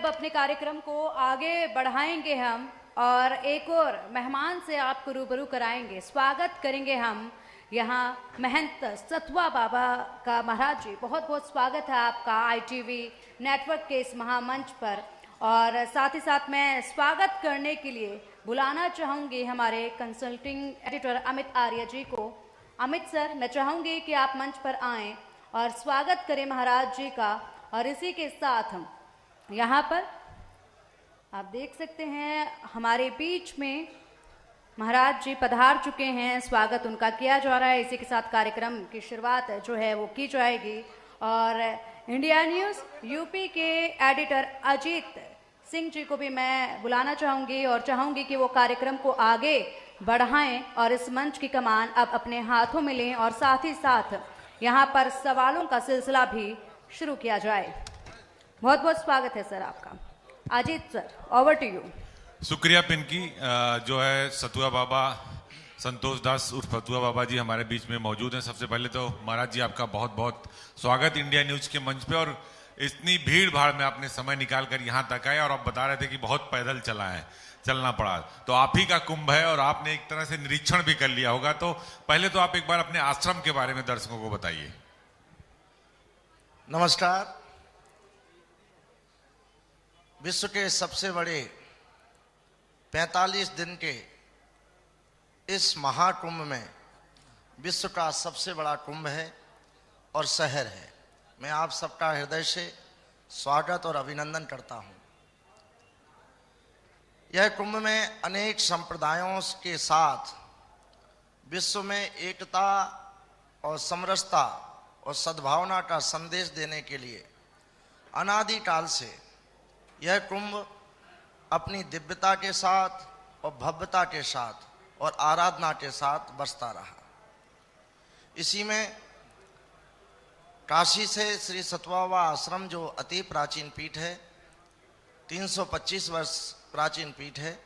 अब अपने कार्यक्रम को आगे बढ़ाएंगे हम और एक और मेहमान से आपको रूबरू कराएंगे। स्वागत करेंगे हम यहाँ महंत सतुआ बाबा का। महाराज जी, बहुत बहुत स्वागत है आपका ITV नेटवर्क के इस महामंच पर। और साथ ही साथ मैं स्वागत करने के लिए बुलाना चाहूँगी हमारे कंसल्टिंग एडिटर अमित आर्य जी को। अमित सर, मैं चाहूँगी कि आप मंच पर आएँ और स्वागत करें महाराज जी का। और इसी के साथ हम यहाँ पर आप देख सकते हैं हमारे बीच में महाराज जी पधार चुके हैं। स्वागत उनका किया जा रहा है। इसी के साथ कार्यक्रम की शुरुआत जो है वो की जाएगी। और इंडिया न्यूज़ यूपी के एडिटर अजीत सिंह जी को भी मैं बुलाना चाहूँगी और चाहूँगी कि वो कार्यक्रम को आगे बढ़ाएं और इस मंच की कमान अब अपने हाथों में लें और साथ ही साथ यहाँ पर सवालों का सिलसिला भी शुरू किया जाए। बहुत बहुत स्वागत है सर आपका। Ajit sir, over to you. शुक्रिया पिंकी। जो है सतुआ बाबा संतोष दास उर्फ सतुआ बाबा जी हमारे बीच में मौजूद हैं। सबसे पहले तो महाराज जी आपका बहुत बहुत स्वागत इंडिया न्यूज के मंच पे। और इतनी भीड़ भाड़ में आपने समय निकाल कर यहाँ तक आए और आप बता रहे थे कि बहुत पैदल चलना पड़ा। तो आप ही का कुंभ है और आपने एक तरह से निरीक्षण भी कर लिया होगा। तो पहले तो आप एक बार अपने आश्रम के बारे में दर्शकों को बताइए। नमस्कार। विश्व के सबसे बड़े 45 दिन के इस महाकुंभ में विश्व का सबसे बड़ा कुंभ है और शहर है। मैं आप सबका हृदय से स्वागत और अभिनंदन करता हूं। यह कुंभ में अनेक संप्रदायों के साथ विश्व में एकता और समरसता और सद्भावना का संदेश देने के लिए अनादिकाल से यह कुंभ अपनी दिव्यता के साथ और भव्यता के साथ और आराधना के साथ बसता रहा। इसी में काशी से श्री सतुआ बाबा आश्रम जो अति प्राचीन पीठ है, 325 वर्ष प्राचीन पीठ है।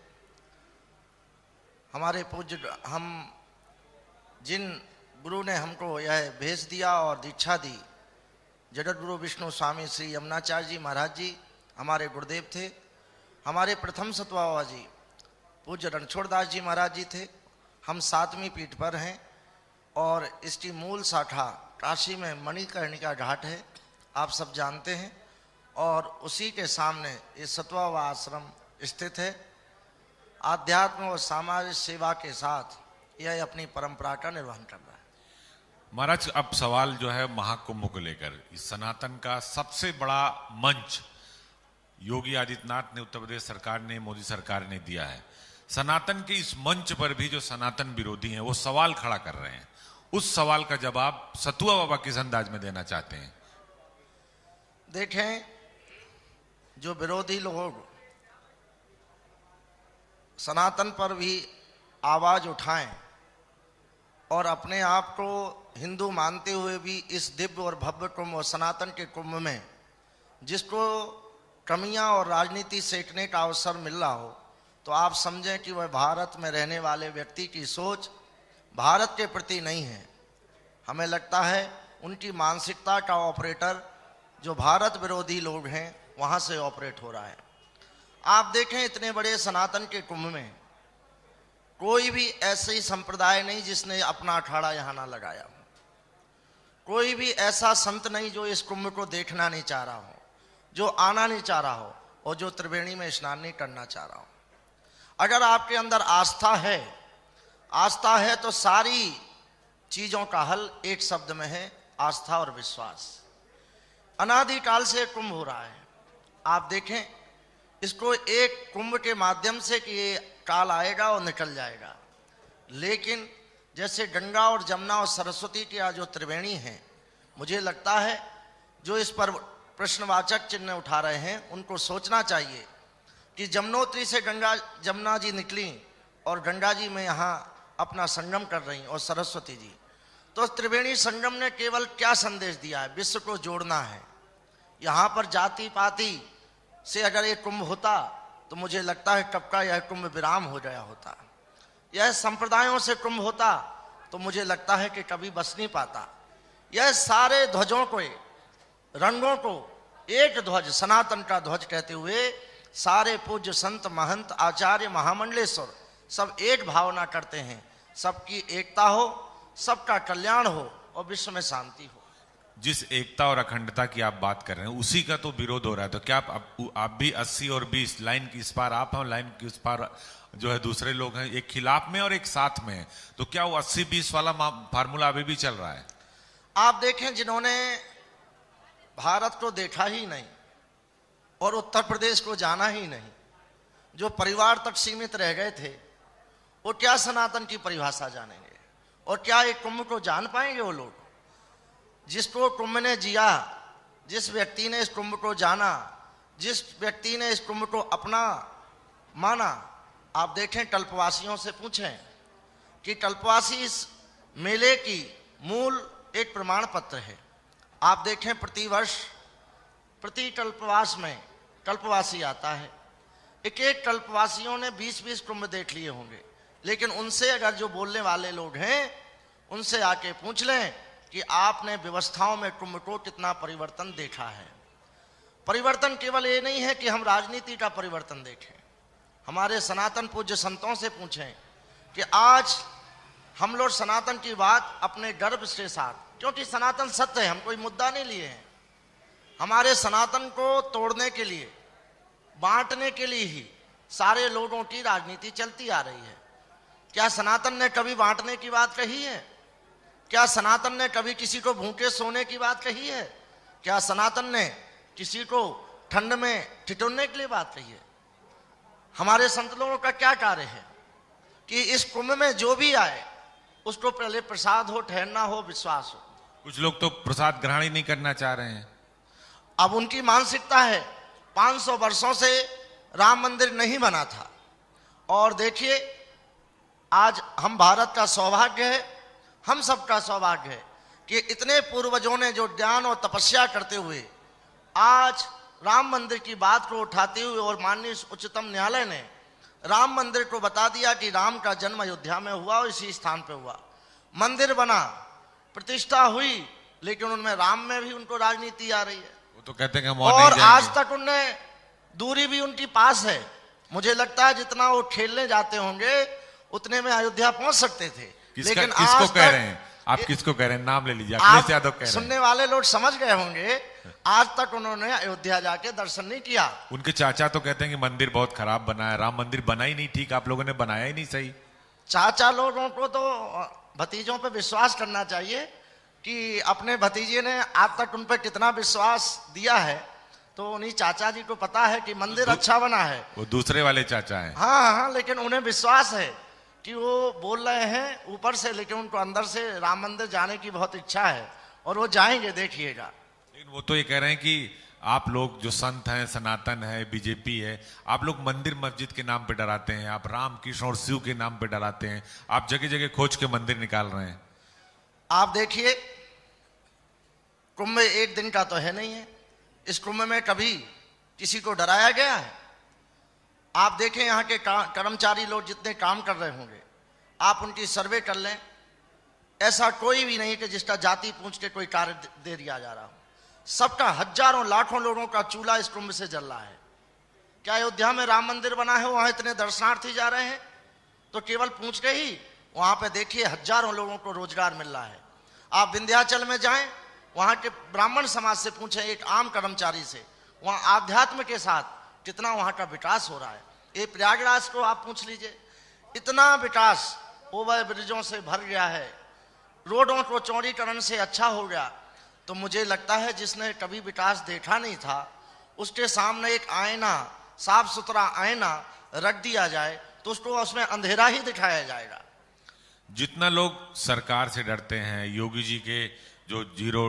हमारे पूज्य हम जिन गुरु ने हमको यह भेज दिया और दीक्षा दी, जगत गुरु विष्णु स्वामी श्री यमुनाचार्य जी महाराज जी हमारे गुरुदेव थे। हमारे प्रथम सतुआ बाबा जी पूज्य रणछोड़दास जी महाराज जी थे। हम 7वीं पीठ पर हैं और इसकी मूल शाखा काशी में मणिकर्णिका घाट है, आप सब जानते हैं। और उसी के सामने ये सतुआ बाबा आश्रम स्थित है। आध्यात्म और सामाजिक सेवा के साथ यह अपनी परंपरा का निर्वहन कर रहा है। महाराज, अब सवाल जो है महाकुंभ को लेकर, इस सनातन का सबसे बड़ा मंच योगी आदित्यनाथ ने, उत्तर प्रदेश सरकार ने, मोदी सरकार ने दिया है। सनातन के इस मंच पर भी जो सनातन विरोधी हैं वो सवाल खड़ा कर रहे हैं। उस सवाल का जवाब सतुआ बाबा किस अंदाज में देना चाहते हैं? देखें, जो विरोधी लोग सनातन पर भी आवाज उठाएं और अपने आप को हिंदू मानते हुए भी इस दिव्य और भव्य कुंभ और सनातन के कुंभ में जिसको कमियां और राजनीति सेकने का अवसर मिल रहा हो, तो आप समझें कि वह भारत में रहने वाले व्यक्ति की सोच भारत के प्रति नहीं है। हमें लगता है उनकी मानसिकता का ऑपरेटर जो भारत विरोधी लोग हैं वहां से ऑपरेट हो रहा है। आप देखें, इतने बड़े सनातन के कुंभ में कोई भी ऐसी संप्रदाय नहीं जिसने अपना अखाड़ा यहां ना लगाया हो। कोई भी ऐसा संत नहीं जो इस कुंभ को देखना नहीं चाह रहा हो, जो आना नहीं चाह रहा हो और जो त्रिवेणी में स्नान नहीं करना चाह रहा हो। अगर आपके अंदर आस्था है तो सारी चीजों का हल एक शब्द में है, आस्था और विश्वास। अनादिकाल से कुंभ हो रहा है। आप देखें, इसको एक कुंभ के माध्यम से कि ये काल आएगा और निकल जाएगा, लेकिन जैसे गंगा और जमुना और सरस्वती की आज जो त्रिवेणी है, मुझे लगता है जो इस पर प्रश्नवाचक चिन्ह उठा रहे हैं उनको सोचना चाहिए कि जमुनोत्री से जमुना जी निकली और गंगा जी में यहाँ अपना संगम कर रही और सरस्वती जी, तो त्रिवेणी संगम ने केवल क्या संदेश दिया है? विश्व को जोड़ना है। यहाँ पर जाति पाति से अगर ये कुंभ होता तो मुझे लगता है कब का यह कुंभ विराम हो गया होता। यह संप्रदायों से कुंभ होता तो मुझे लगता है कि कभी बस नहीं पाता। यह सारे ध्वजों को, रंगों को एक ध्वज, सनातन का ध्वज कहते हुए सारे पूज्य संत महंत आचार्य महामंडलेश्वर सब एक भावना करते हैं, सबकी एकता हो, सबका कल्याण हो और विश्व में शांति हो। जिस एकता और अखंडता की आप बात कर रहे हैं उसी का तो विरोध हो रहा है। तो क्या आप भी 80 और 20 लाइन की इस पार आप हैं, लाइन की उस पार जो है दूसरे लोग हैं, एक खिलाफ में और एक साथ में है, तो क्या वो 80-20 वाला फार्मूला अभी भी चल रहा है? आप देखें, जिन्होंने भारत को देखा ही नहीं और उत्तर प्रदेश को जाना ही नहीं, जो परिवार तक सीमित रह गए थे, वो क्या सनातन की परिभाषा जानेंगे और क्या एक कुंभ को जान पाएंगे? वो लोग जिसको कुंभ ने जिया, जिस व्यक्ति ने इस कुंभ को जाना, जिस व्यक्ति ने इस कुंभ को अपना माना, आप देखें कल्पवासियों से पूछें कि कल्पवासी इस मेले की मूल एक प्रमाण पत्र है। आप देखें, प्रतिवर्ष प्रति कल्पवास में कल्पवासी आता है। एक एक कल्पवासियों ने 20-20 कुंभ देख लिए होंगे, लेकिन उनसे अगर जो बोलने वाले लोग हैं उनसे आके पूछ लें कि आपने व्यवस्थाओं में कुंभ को कितना परिवर्तन देखा है। परिवर्तन केवल ये नहीं है कि हम राजनीति का परिवर्तन देखें, हमारे सनातन पूज्य संतों से पूछें कि आज हम लोग सनातन की बात अपने गर्व के साथ, क्योंकि सनातन सत्य है, हम कोई मुद्दा नहीं लिए हैं, हमारे सनातन को तोड़ने के लिए, बांटने के लिए ही सारे लोगों की राजनीति चलती आ रही है। क्या सनातन ने कभी बांटने की बात कही है? क्या सनातन ने कभी किसी को भूखे सोने की बात कही है? क्या सनातन ने किसी को ठंड में ठिठुरने के लिए बात कही है? हमारे संत लोगों का क्या कार्य है कि इस कुंभ में जो भी आए उसको पहले प्रसाद हो, ठहरना हो, विश्वास हो। कुछ लोग तो प्रसाद ग्रहण ही नहीं करना चाह रहे हैं। अब उनकी मानसिकता है, 500 वर्षों से राम मंदिर नहीं बना था, और देखिए आज हम भारत का सौभाग्य है, हम सबका सौभाग्य है कि इतने पूर्वजों ने जो ज्ञान और तपस्या करते हुए आज राम मंदिर की बात को उठाते हुए और माननीय उच्चतम न्यायालय ने राम मंदिर को बता दिया कि राम का जन्म अयोध्या में हुआ और इसी स्थान पे हुआ। मंदिर बना, प्रतिष्ठा हुई, लेकिन उनमें राम में भी उनको राजनीति आ रही है। वो तो कहते हैं कि हम और आज तक उनने दूरी भी उनकी पास है। मुझे लगता है जितना वो खेलने जाते होंगे उतने में अयोध्या पहुंच सकते थे। लेकिन किसको आज कह रहे हैं आप? किसको कह रहे हैं? नाम ले लीजिए। अखिलेश यादव कह रहे हैं। सुनने वाले लोग समझ गए होंगे, आज तक उन्होंने अयोध्या जाके दर्शन नहीं किया। उनके चाचा तो कहते हैं कि मंदिर बहुत खराब बना है, राम मंदिर बना ही नहीं ठीक, आप लोगों ने बनाया ही नहीं सही। चाचा लोगों को तो भतीजों पे विश्वास करना चाहिए कि अपने भतीजे ने आज तक उन पे कितना विश्वास दिया है, तो उन्हीं चाचा जी को पता है कि मंदिर अच्छा बना है। वो दूसरे वाले चाचा हैं। हाँ, लेकिन उन्हें विश्वास है कि वो बोल रहे हैं ऊपर से, लेकिन उनको अंदर से राम मंदिर जाने की बहुत इच्छा है और वो जाएंगे, देखिएगा। लेकिन वो तो ये कह रहे हैं कि आप लोग जो संत हैं, सनातन है, बीजेपी है, आप लोग मंदिर मस्जिद के नाम पे डराते हैं, आप राम कृष्ण और शिव के नाम पे डराते हैं, आप जगह जगह खोज के मंदिर निकाल रहे हैं। आप देखिए, कुंभ एक दिन का तो है नहीं है। इस कुंभ में कभी किसी को डराया गया है? आप देखें यहाँ के कर्मचारी लोग जितने काम कर रहे होंगे, आप उनकी सर्वे कर लें, ऐसा कोई भी नहीं कि जिसका जाति पूछ के कोई कार्य दे दिया जा रहा हो। सबका हजारों लाखों लोगों का चूल्हा इस कुंभ से जल रहा है। क्या अयोध्या में राम मंदिर बना है, वहां इतने दर्शनार्थी जा रहे हैं? तो केवल पूछ के ही वहां पे देखिए हजारों लोगों को रोजगार मिल रहा है। आप विंध्याचल में जाएं, वहां के ब्राह्मण समाज से पूछें, एक आम कर्मचारी से, वहां आध्यात्म के साथ कितना वहां का विकास हो रहा है। ये प्रयागराज को आप पूछ लीजिए, इतना विकास ओवर ब्रिजों से भर गया है, रोडों को चौड़ीकरण से अच्छा हो गया। तो मुझे लगता है जिसने कभी विकास देखा नहीं था उसके सामने एक आईना, साफ सुथरा आईना रख दिया जाए तो उसको उसमें अंधेरा ही दिखाया जाएगा। जितना लोग सरकार से डरते हैं, योगी जी के जो जीरो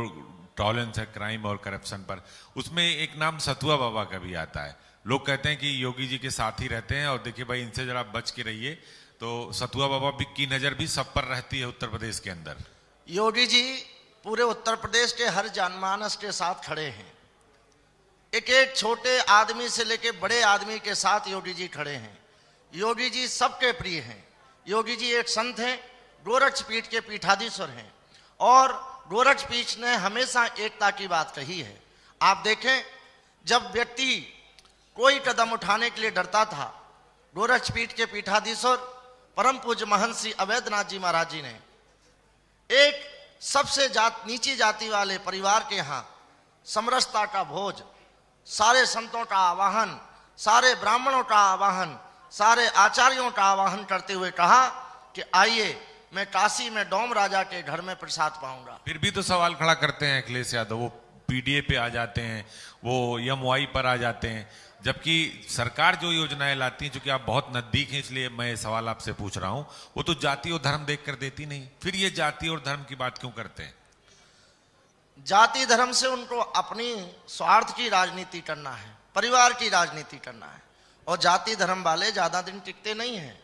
टॉलरेंस है क्राइम और करप्शन पर, उसमें एक नाम सतुआ बाबा का भी आता है। लोग कहते हैं कि योगी जी के साथ ही रहते हैं और देखिए भाई इनसे जरा बच के रहिए। तो सतुआ बाबा की नजर भी सब पर रहती है उत्तर प्रदेश के अंदर। योगी जी पूरे उत्तर प्रदेश के हर जनमानस के साथ खड़े हैं। एक एक छोटे आदमी से लेकर बड़े आदमी के साथ योगी जी खड़े हैं। योगी जी सबके प्रिय हैं। योगी जी एक संत हैं, गोरक्ष पीठ के पीठाधीश्वर हैं और गोरक्ष पीठ ने हमेशा एकता की बात कही है। आप देखें जब व्यक्ति कोई कदम उठाने के लिए डरता था, गोरक्षपीठ के पीठाधीश्वर परम पूज्य महंत श्री अवैधनाथ जी महाराज जी ने एक सबसे नीची जाति वाले परिवार के यहाँ समरसता का भोज, सारे संतों का आवाहन, सारे ब्राह्मणों का आवाहन, सारे आचार्यों का आवाहन करते हुए कहा कि आइए मैं काशी में डोम राजा के घर में प्रसाद पाऊंगा। फिर भी तो सवाल खड़ा करते हैं अखिलेश यादव, वो पीडीए पे आ जाते हैं, वो एमवाई पर आ जाते हैं, जबकि सरकार जो योजनाएं लाती है, चूंकि आप बहुत नजदीक हैं इसलिए मैं ये सवाल आपसे पूछ रहा हूं, वो तो जाति और धर्म देख कर देती नहीं, फिर ये जाति और धर्म की बात क्यों करते हैं? जाति धर्म से उनको अपनी स्वार्थ की राजनीति करना है, परिवार की राजनीति करना है, और जाति धर्म वाले ज्यादा दिन टिकते नहीं हैं।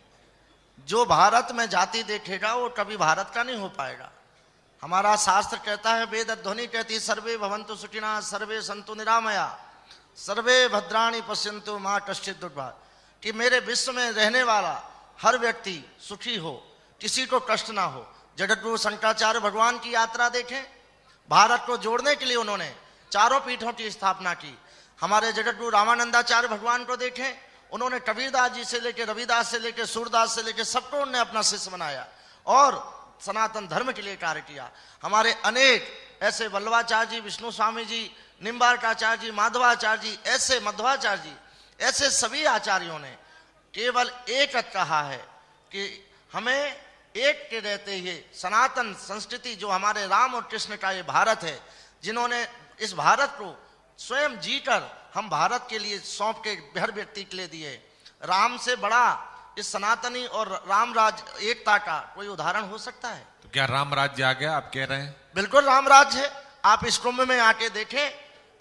जो भारत में जाति देखेगा वो कभी भारत का नहीं हो पाएगा। हमारा शास्त्र कहता है, वेद ध्वनि कहती, सर्वे भवन्तु सुखिनः सर्वे सन्तु निरामया सर्वे भद्राणि पश्यन्तु मा कश्चित् दुर्भाग्, कि मेरे विश्व में रहने वाला हर व्यक्ति सुखी हो, किसी को कष्ट ना हो। जगतगुरु शंकराचार्य भगवान की यात्रा देखें, भारत को जोड़ने के लिए उन्होंने चारों पीठों की स्थापना की। हमारे जगतगुरु रामानंदाचार्य भगवान को देखें, उन्होंने कबीरदास जी से लेकर रविदास से लेकर सूरदास से लेकर सबको उन्होंने अपना शिष्य बनाया और सनातन धर्म के लिए कार्य किया। हमारे अनेक ऐसे वल्लभाचार्य जी, विष्णु स्वामी जी, निम्बार्काचार्य जी, माधवाचार्य जी, ऐसे मध्वाचार्य जी, ऐसे सभी आचार्यों ने केवल एक कहा है कि हमें एक के रहते हुए सनातन संस्कृति जो हमारे राम और कृष्ण का ये भारत है, जिन्होंने इस भारत को स्वयं जीकर हम भारत के लिए सौंप के हर व्यक्ति के लिए दिए। राम से बड़ा इस सनातनी और राम राज एकता का कोई उदाहरण हो सकता है? तो क्या राम राज्य आ गया आप कह रहे हैं? बिल्कुल राम राज्य है। आप इस कुंभ में आके देखें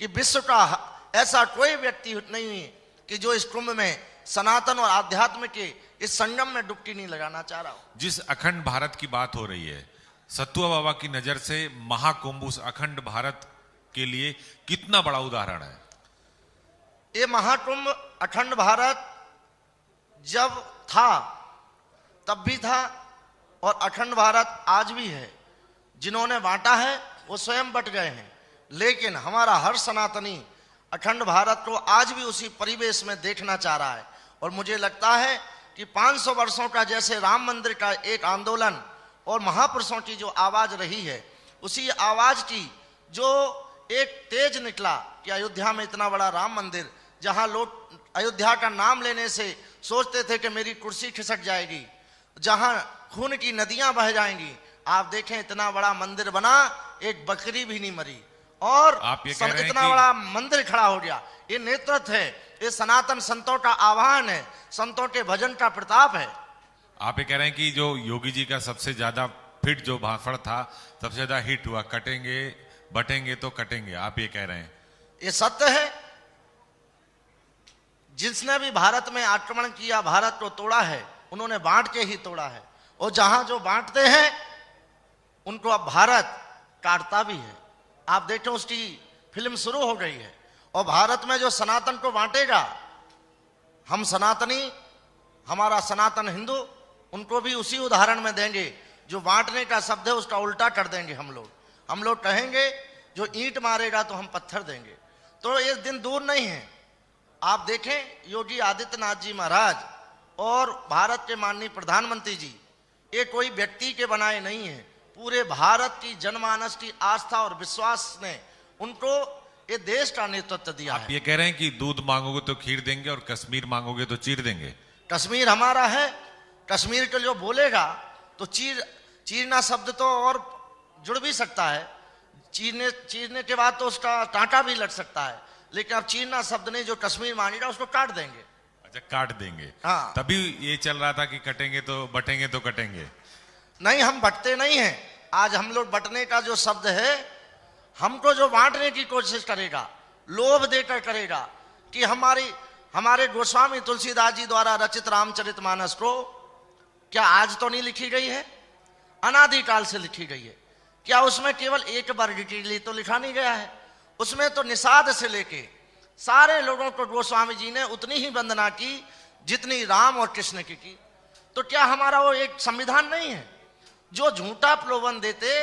कि विश्व का ऐसा कोई व्यक्ति नहीं है कि जो इस कुंभ में सनातन और आध्यात्म के इस संगम में डुबकी नहीं लगाना चाह रहा हो। जिस अखंड भारत की बात हो रही है, सतुआ बाबा की नजर से महाकुंभ उस अखंड भारत के लिए कितना बड़ा उदाहरण है? ये महाकुंभ अखंड भारत जब था तब भी था और अखंड भारत आज भी है। जिन्होंने बांटा है वो स्वयं बट गए हैं, लेकिन हमारा हर सनातनी अखंड भारत को आज भी उसी परिवेश में देखना चाह रहा है। और मुझे लगता है कि 500 वर्षों का जैसे राम मंदिर का एक आंदोलन और महापुरुषों की जो आवाज रही है, उसी आवाज की जो एक तेज निकला कि अयोध्या में इतना बड़ा राम मंदिर, जहां लोग अयोध्या का नाम लेने से सोचते थे कि मेरी कुर्सी खिसक जाएगी, जहां खून की नदियां बह जाएंगी, आप देखें इतना बड़ा मंदिर बना, एक बकरी भी नहीं मरी और इतना बड़ा मंदिर खड़ा हो गया। ये नेतृत्व है, ये सनातन संतों का आह्वान है, संतों के भजन का प्रताप है। आप ये कह रहे हैं कि जो योगी जी का सबसे ज्यादा फिट जो भाषण था, सबसे ज्यादा हिट हुआ, कटेंगे बटेंगे तो कटेंगे, आप ये कह रहे हैं? ये सत्य है। जिसने भी भारत में आक्रमण किया, भारत को तोड़ा है, उन्होंने बांट के ही तोड़ा है। और जहां जो बांटते हैं उनको अब भारत काटता भी है। आप देखें उसकी फिल्म शुरू हो गई है। और भारत में जो सनातन को बांटेगा, हम सनातनी, हमारा सनातन हिंदू, उनको भी उसी उदाहरण में देंगे। जो बांटने का शब्द है उसका उल्टा कर देंगे हम लोग कहेंगे जो ईंट मारेगा तो हम पत्थर देंगे। तो ये दिन दूर नहीं है। आप देखें योगी आदित्यनाथ जी महाराज और भारत के माननीय प्रधानमंत्री जी, ये कोई व्यक्ति के बनाए नहीं है, पूरे भारत की जनमानस की आस्था और विश्वास ने उनको ये देश का नेतृत्व दिया है। आप ये कह रहे हैं कि दूध मांगोगे तो खीर देंगे और कश्मीर मांगोगे तो चीर देंगे? कश्मीर हमारा है। कश्मीर के लिए बोलेगा तो चीरना शब्द तो और जुड़ भी सकता है, चीरने के बाद तो उसका कांटा भी लग सकता है, लेकिन अब चीरना शब्द नहीं, जो कश्मीर मांगेगा उसको काट देंगे। अच्छा, काट देंगे। हाँ, तभी ये चल रहा था कि कटेंगे तो बटेंगे तो कटेंगे। नहीं, हम बटते नहीं हैं। आज हम लोग बटने का जो शब्द है, हमको जो बांटने की कोशिश करेगा, लोभ देकर करेगा कि हमारे गोस्वामी तुलसीदास जी द्वारा रचित रामचरितमानस को क्या आज तो नहीं लिखी गई है? अनादिकाल से लिखी गई है। क्या उसमें केवल एक वर्ग के लिए तो लिखा नहीं गया है? उसमें तो निषाद से लेके सारे लोगों को गोस्वामी जी ने उतनी ही वंदना की जितनी राम और कृष्ण की। तो क्या हमारा वो एक संविधान नहीं है? जो झूठा प्रलोभन देते,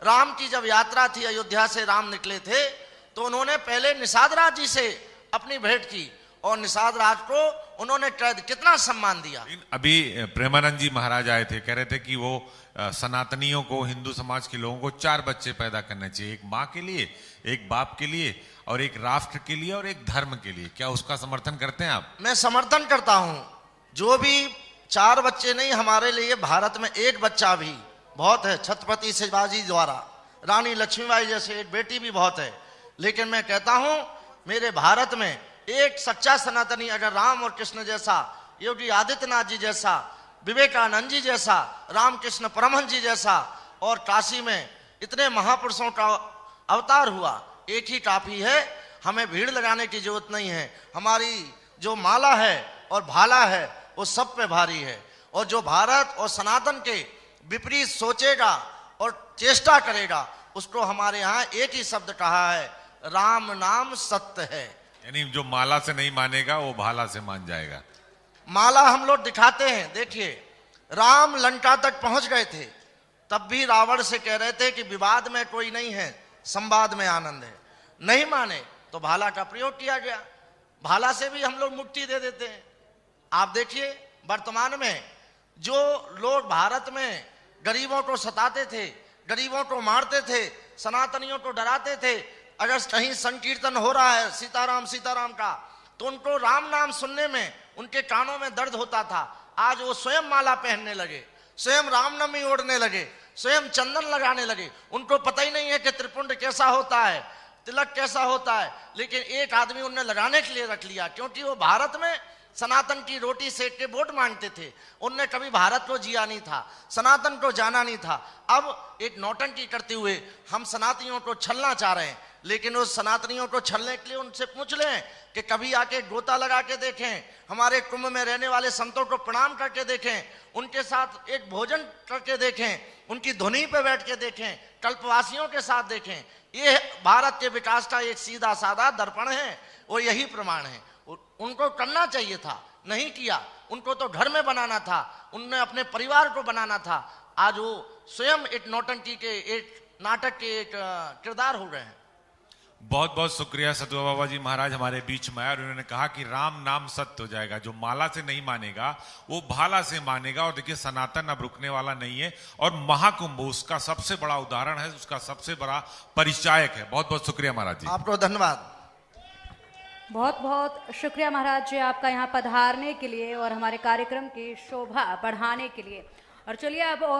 राम की जब यात्रा थी, अयोध्या से राम निकले थे, तो उन्होंने पहले निषाद राज जी से अपनी भेंट की और निषाद राज को उन्होंने कितना सम्मान दिया। अभी प्रेमानंद जी महाराज आए थे, कह रहे थे कि वो सनातनियों को, हिंदू समाज के लोगों को 4 बच्चे पैदा करने चाहिए, एक माँ के लिए, एक बाप के लिए और एक राष्ट्र के लिए और एक धर्म के लिए। क्या उसका समर्थन करते हैं आप? मैं समर्थन करता हूं। जो भी 4 बच्चे नहीं, हमारे लिए भारत में एक बच्चा भी बहुत है। छत्रपति शिवाजी द्वारा रानी लक्ष्मीबाई जैसे एक बेटी भी बहुत है। लेकिन मैं कहता हूं मेरे भारत में एक सच्चा सनातनी अगर राम और कृष्ण जैसा, योगी आदित्यनाथ जी जैसा, विवेकानंद जी जैसा, रामकृष्ण परमहंस जी जैसा और काशी में इतने महापुरुषों का अवतार हुआ, एक ही काफी है। हमें भीड़ लगाने की जरूरत नहीं है। हमारी जो माला है और भाला है वो सब पे भारी है। और जो भारत और सनातन के विपरीत सोचेगा और चेष्टा करेगा उसको हमारे यहाँ एक ही शब्द कहा है, राम नाम सत्य है। यानी जो माला से नहीं मानेगा वो भाला से मान जाएगा। माला हम लोग दिखाते हैं। देखिए, राम लंका तक पहुंच गए थे, तब भी रावण से कह रहे थे कि विवाद में कोई नहीं है, संवाद में आनंद है। नहीं माने तो भाला का प्रयोग किया गया। भाला से भी हम लोग मुक्ति दे देते हैं। आप देखिए, वर्तमान में जो लोग भारत में गरीबों को सताते थे, गरीबों को मारते थे, सनातनियों को डराते थे, अगर कहीं संकीर्तन हो रहा है सीताराम सीताराम का, तो उनको राम नाम सुनने में उनके कानों में दर्द होता था। आज वो स्वयं माला पहनने लगे, स्वयं रामनवमी ओढ़ने लगे, स्वयं चंदन लगाने लगे। उनको पता ही नहीं है कि त्रिपुंड कैसा होता है, तिलक कैसा होता है। लेकिन एक आदमी उन्हें लगाने के लिए रख लिया, क्योंकि वो भारत में सनातन की रोटी सेक के वोट मांगते थे। उनने कभी भारत को जिया नहीं था, सनातन को जाना नहीं था। अब एक नौटंकी करते हुए हम सनातनियों को छलना चाह रहे हैं। लेकिन उस सनातनियों को छलने के लिए उनसे पूछ लें कि कभी आके गोता लगा के देखें, हमारे कुंभ में रहने वाले संतों को प्रणाम करके देखें, उनके साथ एक भोजन करके देखें, उनकी धुनी पे बैठ के देखें, कल्पवासियों के साथ देखें। ये भारत के विकास का एक सीधा साधा दर्पण है, वो यही प्रमाण है। उनको करना चाहिए था, नहीं किया। उनको तो घर में बनाना था, उनने अपने परिवार को बनाना था। आज वो स्वयं एक नौटंकी के, एक नाटक के एक किरदार हो गए हैं। बहुत बहुत शुक्रिया सतुआ बाबा जी महाराज हमारे बीच में आए और उन्होंने कहा कि राम नाम सत्य हो जाएगा। जो माला से नहीं मानेगा वो भाला से मानेगा। और देखिए, सनातन अब रुकने वाला नहीं है और महाकुंभ उसका सबसे बड़ा उदाहरण है, उसका सबसे बड़ा परिचायक है। बहुत बहुत शुक्रिया महाराज जी। आपको धन्यवाद। बहुत बहुत शुक्रिया महाराज जी आपका यहाँ पधारने के लिए और हमारे कार्यक्रम की शोभा बढ़ाने के लिए। और चलिए अब और